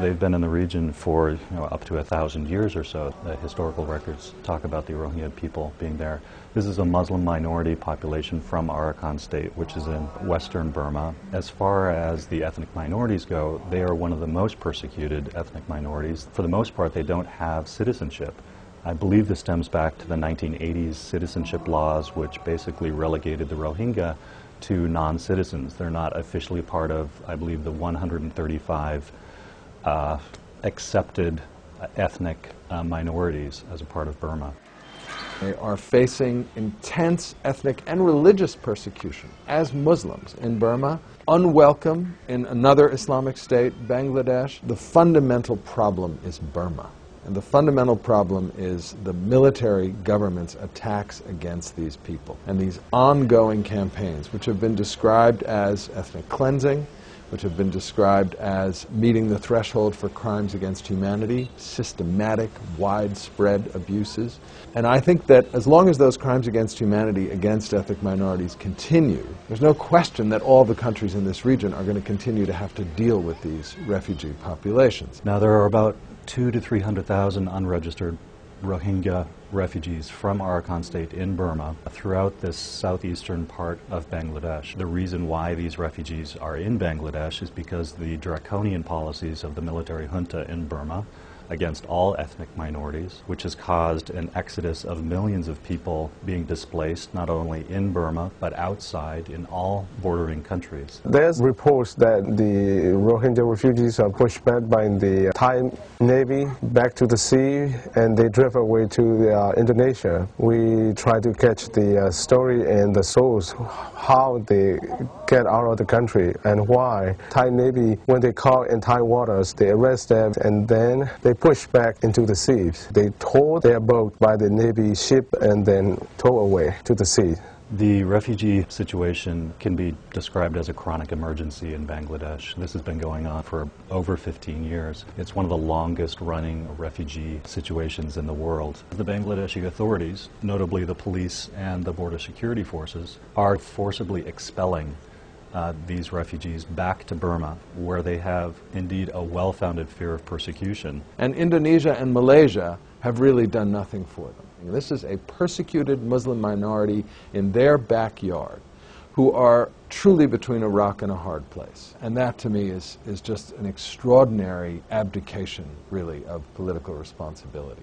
They've been in the region for up to 1,000 years or so. The historical records talk about the Rohingya people being there. This is a Muslim minority population from Arakan State, which is in western Burma. As far as the ethnic minorities go, they are one of the most persecuted ethnic minorities. For the most part, they don't have citizenship. I believe this stems back to the 1980s citizenship laws, which basically relegated the Rohingya to non-citizens. They're not officially part of, I believe, the 135 accepted ethnic minorities as a part of Burma. They are facing intense ethnic and religious persecution as Muslims in Burma, unwelcome in another Islamic state, Bangladesh. The fundamental problem is Burma. And the fundamental problem is the military government's attacks against these people and these ongoing campaigns, which have been described as ethnic cleansing, which have been described as meeting the threshold for crimes against humanity, systematic, widespread abuses. And I think that as long as those crimes against humanity against ethnic minorities continue, there's no question that all the countries in this region are going to continue to have to deal with these refugee populations. Now, there are about 200,000 to 300,000 unregistered Rohingya refugees from Arakan State in Burma throughout this southeastern part of Bangladesh. The reason why these refugees are in Bangladesh is because the draconian policies of the military junta in Burma against all ethnic minorities, which has caused an exodus of millions of people being displaced, not only in Burma, but outside in all bordering countries. There's reports that the Rohingya refugees are pushed back by the Thai Navy back to the sea, and they drift away to Indonesia. We try to catch the story and the source, how they get out of the country and why. Thai Navy, when they caught in Thai waters, they arrest them and then they push back into the sea. They tow their boat by the Navy ship and then tow away to the sea. The refugee situation can be described as a chronic emergency in Bangladesh. This has been going on for over 15 years. It's one of the longest running refugee situations in the world. The Bangladeshi authorities, notably the police and the border security forces, are forcibly expelling these refugees back to Burma, where they have indeed a well-founded fear of persecution. And Indonesia and Malaysia have really done nothing for them. This is a persecuted Muslim minority in their backyard who are truly between a rock and a hard place. And that, to me, is just an extraordinary abdication, really, of political responsibility.